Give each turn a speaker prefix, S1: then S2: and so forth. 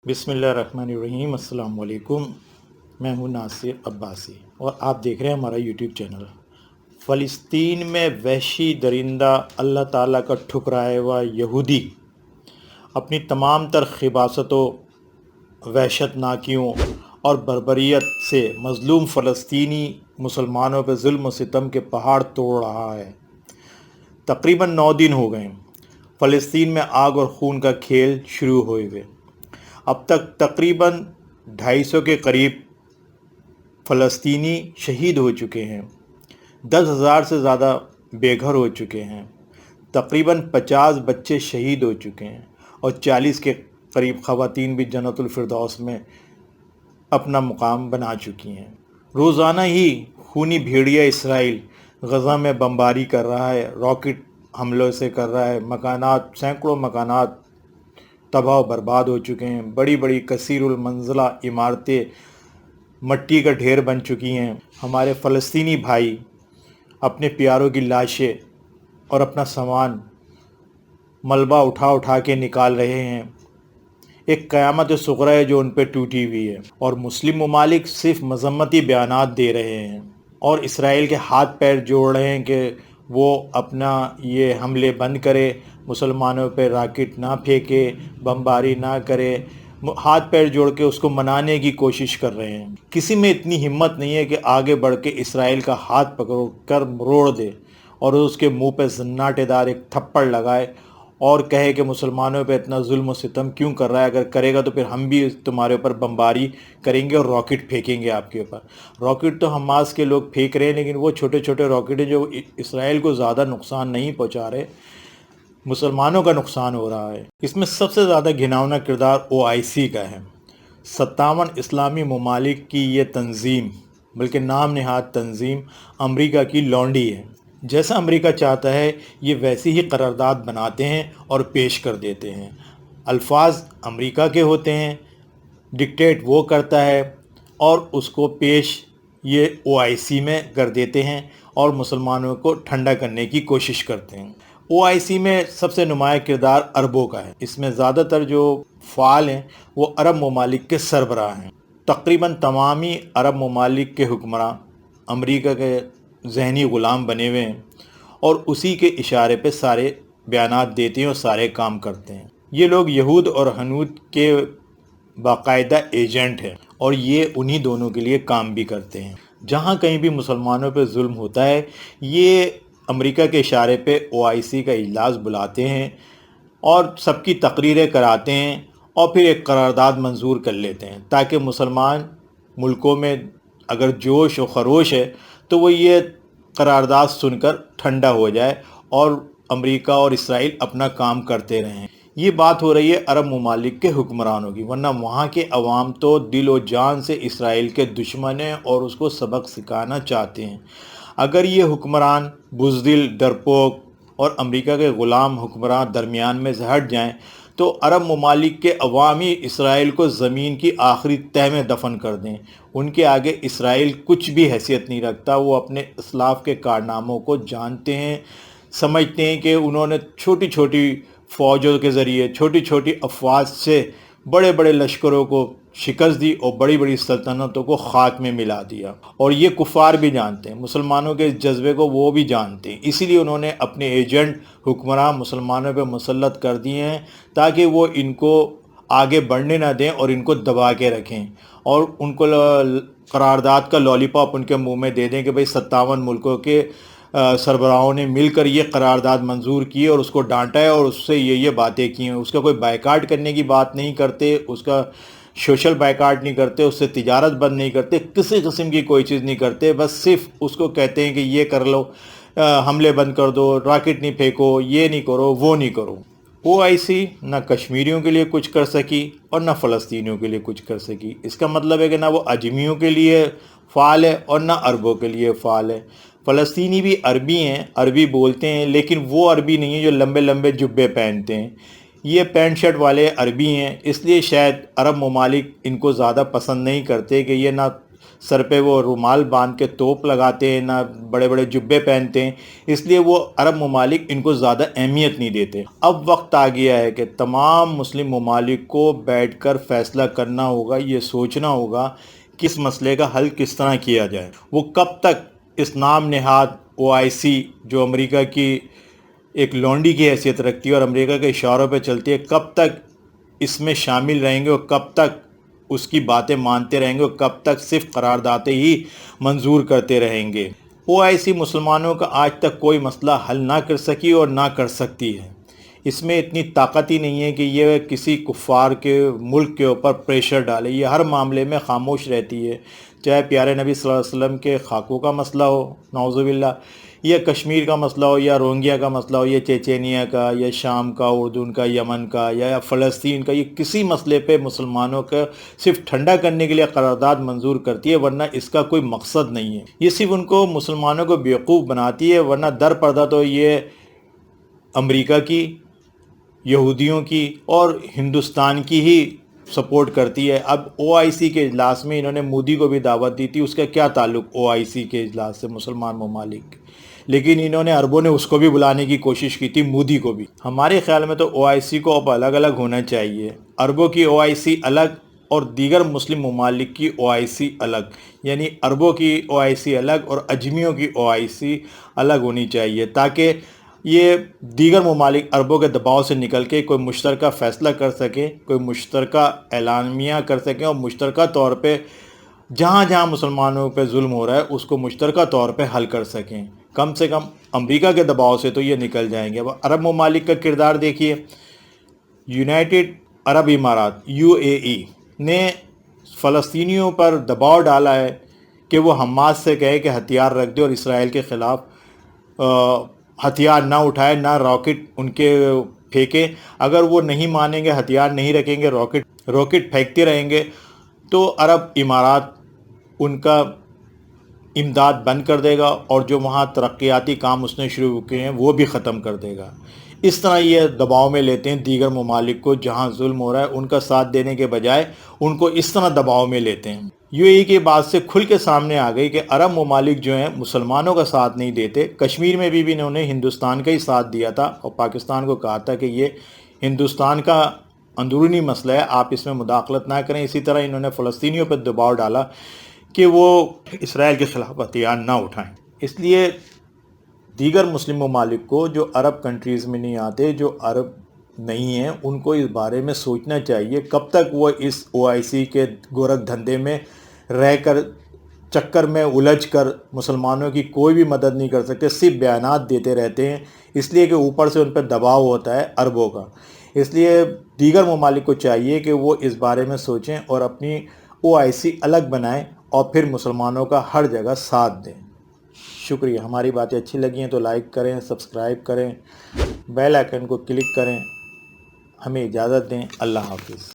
S1: بسم اللہ الرحمن الرحیم۔ السلام علیکم، میں ہوں ناصر عباسی اور آپ دیکھ رہے ہیں ہمارا یوٹیوب چینل۔ فلسطین میں وحشی درندہ اللہ تعالیٰ کا ٹھکرائے ہوا یہودی اپنی تمام تر خباثتوں، وحشت ناکیوں اور بربریت سے مظلوم فلسطینی مسلمانوں پہ ظلم و ستم کے پہاڑ توڑ رہا ہے۔ تقریباً 9 دن ہو گئے فلسطین میں آگ اور خون کا کھیل شروع ہوئے ہوئے۔ اب تک تقریباً 250 کے قریب فلسطینی شہید ہو چکے ہیں، 10,000 سے زیادہ بے گھر ہو چکے ہیں، تقریباً 50 بچے شہید ہو چکے ہیں اور 40 کے قریب خواتین بھی جنت الفردوس میں اپنا مقام بنا چکی ہیں۔ روزانہ ہی خونی بھیڑیا اسرائیل غزہ میں بمباری کر رہا ہے، راکٹ حملوں سے کر رہا ہے، مکانات، سینکڑوں مکانات تباہ و برباد ہو چکے ہیں، بڑی بڑی کثیر المنزلہ عمارتیں مٹی کا ڈھیر بن چکی ہیں۔ ہمارے فلسطینی بھائی اپنے پیاروں کی لاشیں اور اپنا سامان ملبہ اٹھا اٹھا کے نکال رہے ہیں۔ ایک قیامت صغری ہے جو ان پہ ٹوٹی ہوئی ہے، اور مسلم ممالک صرف مذمتی بیانات دے رہے ہیں اور اسرائیل کے ہاتھ پیر جوڑ رہے ہیں کہ وہ اپنا یہ حملے بند کرے، مسلمانوں پہ راکٹ نہ پھینکے، بمباری نہ کرے، ہاتھ پیر جوڑ کے اس کو منانے کی کوشش کر رہے ہیں۔ کسی میں اتنی ہمت نہیں ہے کہ آگے بڑھ کے اسرائیل کا ہاتھ پکڑ کر مروڑ دے اور اس کے منہ پہ زناٹے دار ایک تھپڑ لگائے اور کہے کہ مسلمانوں پہ اتنا ظلم و ستم کیوں کر رہا ہے، اگر کرے گا تو پھر ہم بھی تمہارے اوپر بمباری کریں گے اور راکٹ پھینکیں گے آپ کے اوپر۔ راکٹ تو حماس کے لوگ پھینک رہے ہیں، لیکن وہ چھوٹے چھوٹے راکٹ ہیں جو اسرائیل کو زیادہ نقصان نہیں پہنچا رہے، مسلمانوں کا نقصان ہو رہا ہے۔ اس میں سب سے زیادہ گھناؤنا کردار OIC کا ہے۔ 57 اسلامی ممالک کی یہ تنظیم، بلکہ نام نہاد تنظیم، امریکہ کی لونڈی ہے۔ جیسا امریکہ چاہتا ہے یہ ویسی ہی قرارداد بناتے ہیں اور پیش کر دیتے ہیں۔ الفاظ امریکہ کے ہوتے ہیں، ڈکٹیٹ وہ کرتا ہے اور اس کو پیش یہ OIC میں کر دیتے ہیں اور مسلمانوں کو ٹھنڈا کرنے کی کوشش کرتے ہیں۔ OIC میں سب سے نمایاں کردار عربوں کا ہے۔ اس میں زیادہ تر جو فعال ہیں وہ عرب ممالک کے سربراہ ہیں۔ تقریباً تمامی عرب ممالک کے حکمراں امریکہ کے ذہنی غلام بنے ہوئے ہیں اور اسی کے اشارے پہ سارے بیانات دیتے ہیں اور سارے کام کرتے ہیں۔ یہ لوگ یہود اور ہنود کے باقاعدہ ایجنٹ ہیں اور یہ انہی دونوں کے لیے کام بھی کرتے ہیں۔ جہاں کہیں بھی مسلمانوں پہ ظلم ہوتا ہے، یہ امریکہ کے اشارے پہ OIC کا اجلاس بلاتے ہیں اور سب کی تقریریں کراتے ہیں اور پھر ایک قرارداد منظور کر لیتے ہیں، تاکہ مسلمان ملکوں میں اگر جوش و خروش ہے تو وہ یہ قرارداد سن کر ٹھنڈا ہو جائے اور امریکہ اور اسرائیل اپنا کام کرتے رہیں۔ یہ بات ہو رہی ہے عرب ممالک کے حکمرانوں کی، ورنہ وہاں کے عوام تو دل و جان سے اسرائیل کے دشمن ہیں اور اس کو سبق سکھانا چاہتے ہیں۔ اگر یہ حکمران بزدل، ڈرپوک اور امریکہ کے غلام حکمران درمیان میں سے ہٹ جائیں تو عرب ممالک کے عوام ہی اسرائیل کو زمین کی آخری تہہ میں دفن کر دیں۔ ان کے آگے اسرائیل کچھ بھی حیثیت نہیں رکھتا۔ وہ اپنے اسلاف کے کارناموں کو جانتے ہیں، سمجھتے ہیں کہ انہوں نے چھوٹی چھوٹی فوجوں کے ذریعے، چھوٹی چھوٹی افواج سے بڑے بڑے لشکروں کو شکست دی اور بڑی بڑی سلطنتوں کو خاک میں ملا دیا، اور یہ کفار بھی جانتے ہیں، مسلمانوں کے اس جذبے کو وہ بھی جانتے ہیں۔ اسی لیے انہوں نے اپنے ایجنٹ حکمران مسلمانوں پہ مسلط کر دیے ہیں تاکہ وہ ان کو آگے بڑھنے نہ دیں اور ان کو دبا کے رکھیں اور ان کو قرارداد کا لالی پاپ ان کے منہ میں دے دیں کہ بھئی 57 ملکوں کے سربراہوں نے مل کر یہ قرارداد منظور کی اور اس کو ڈانٹا ہے اور اس سے یہ باتیں کی ہیں۔ اس کا کوئی بائیکاٹ کرنے کی بات نہیں کرتے، اس کا سوشل بائیکاٹ نہیں کرتے، اس سے تجارت بند نہیں کرتے، کسی قسم کی کوئی چیز نہیں کرتے، بس صرف اس کو کہتے ہیں کہ یہ کر لو، حملے بند کر دو، راکٹ نہیں پھینکو، یہ نہیں کرو، وہ نہیں کرو۔ OIC نہ کشمیریوں کے لیے کچھ کر سکی اور نہ فلسطینیوں کے لیے کچھ کر سکی۔ اس کا مطلب ہے کہ نہ وہ اجمیوں کے لیے فعال ہے اور نہ عربوں کے لیے فعال ہے۔ فلسطینی بھی عربی ہیں، عربی بولتے ہیں، لیکن وہ عربی نہیں ہے جو لمبے لمبے جبے پہنتے ہیں۔ یہ پینٹ شرٹ والے عربی ہیں، اس لیے شاید عرب ممالک ان کو زیادہ پسند نہیں کرتے کہ یہ نہ سر پہ وہ رومال باندھ کے توپ لگاتے ہیں، نہ بڑے بڑے جبے پہنتے ہیں، اس لیے وہ عرب ممالک ان کو زیادہ اہمیت نہیں دیتے۔ اب وقت آ گیا ہے کہ تمام مسلم ممالک کو بیٹھ کر فیصلہ کرنا ہوگا، یہ سوچنا ہوگا کہ اس مسئلے کا حل کس طرح کیا جائے۔ وہ کب تک اس نام نہاد OIC جو امریکہ کی ایک لونڈی کی حیثیت رکھتی ہے اور امریکہ کے اشاروں پہ چلتی ہے، کب تک اس میں شامل رہیں گے اور کب تک اس کی باتیں مانتے رہیں گے اور کب تک صرف قراردادیں ہی منظور کرتے رہیں گے۔ OIC مسلمانوں کا آج تک کوئی مسئلہ حل نہ کر سکی اور نہ کر سکتی ہے۔ اس میں اتنی طاقت ہی نہیں ہے کہ یہ کسی کفار کے ملک کے اوپر پریشر ڈالے۔ یہ ہر معاملے میں خاموش رہتی ہے، چاہے پیارے نبی صلی اللہ علیہ وسلم کے خاکوں کا مسئلہ ہو نعوذ باللہ، یا کشمیر کا مسئلہ ہو، یا روہنگیا کا مسئلہ ہو، یا چیچینیا کا، یا شام کا، اردن کا، یمن کا، یا فلسطین کا۔ یہ کسی مسئلے پہ مسلمانوں کا صرف ٹھنڈا کرنے کے لیے قرارداد منظور کرتی ہے، ورنہ اس کا کوئی مقصد نہیں ہے۔ یہ صرف ان کو مسلمانوں کو بیوقوف بناتی ہے، ورنہ در پردہ تو یہ امریکہ کی، یہودیوں کی اور ہندوستان کی ہی سپورٹ کرتی ہے۔ اب OIC کے اجلاس میں انہوں نے مودی کو بھی دعوت دی تھی، اس کا کیا تعلق OIC کے اجلاس سے مسلمان ممالک، لیکن انہوں نے عربوں نے اس کو بھی بلانے کی کوشش کی تھی، مودی کو بھی۔ ہمارے خیال میں تو OIC کو اب الگ الگ ہونا چاہیے، عربوں کی OIC الگ اور دیگر مسلم ممالک کی OIC الگ، یعنی عربوں کی OIC الگ اور اجمیوں کی OIC الگ ہونی چاہیے، تاکہ یہ دیگر ممالک عربوں کے دباؤ سے نکل کے کوئی مشترکہ فیصلہ کر سکیں، کوئی مشترکہ اعلامیہ کر سکیں، اور مشترکہ طور پہ جہاں جہاں مسلمانوں پہ ظلم ہو رہا ہے اس کو مشترکہ طور پہ حل کر سکیں۔ کم سے کم امریکہ کے دباؤ سے تو یہ نکل جائیں گے۔ اب عرب ممالک کا کردار دیکھیے، یونائٹڈ عرب امارات UAE نے فلسطینیوں پر دباؤ ڈالا ہے کہ وہ حماس سے کہے کہ ہتھیار رکھ دے اور اسرائیل کے خلاف ہتھیار نہ اٹھائے، نہ راکٹ ان کے پھینکے۔ اگر وہ نہیں مانیں گے، ہتھیار نہیں رکھیں گے، راکٹ پھینکتے رہیں گے، تو عرب امارات ان کا امداد بند کر دے گا اور جو وہاں ترقیاتی کام اس نے شروع کیے ہیں وہ بھی ختم کر دے گا۔ اس طرح یہ دباؤ میں لیتے ہیں دیگر ممالک کو، جہاں ظلم ہو رہا ہے ان کا ساتھ دینے کے بجائے ان کو اس طرح دباؤ میں لیتے ہیں۔ UAE کی بات سے کھل کے سامنے آ گئی کہ عرب ممالک جو ہیں مسلمانوں کا ساتھ نہیں دیتے۔ کشمیر میں بھی انہوں نے ہندوستان کا ہی ساتھ دیا تھا اور پاکستان کو کہا تھا کہ یہ ہندوستان کا اندرونی مسئلہ ہے، آپ اس میں مداخلت نہ کریں۔ اسی طرح انہوں نے فلسطینیوں پر دباؤ ڈالا کہ وہ اسرائیل کے خلاف ہتھیار نہ اٹھائیں۔ اس لیے دیگر مسلم ممالک کو جو عرب کنٹریز میں نہیں آتے، جو عرب نہیں ہیں، ان کو اس بارے میں سوچنا چاہیے کب تک وہ اس OIC کے گورکھ دھندے میں رہ کر، چکر میں الجھ کر مسلمانوں کی کوئی بھی مدد نہیں کر سکتے، صرف بیانات دیتے رہتے ہیں، اس لیے کہ اوپر سے ان پہ دباؤ ہوتا ہے عربوں کا۔ اس لیے دیگر ممالک کو چاہیے کہ وہ اس بارے میں سوچیں اور اپنی OIC الگ بنائیں اور پھر مسلمانوں کا ہر جگہ ساتھ دیں۔ شکریہ۔ ہماری باتیں اچھی لگی ہیں تو لائک کریں، سبسکرائب کریں، بیل آئیکن کو کلک کریں۔ ہمیں اجازت دیں۔ اللہ حافظ۔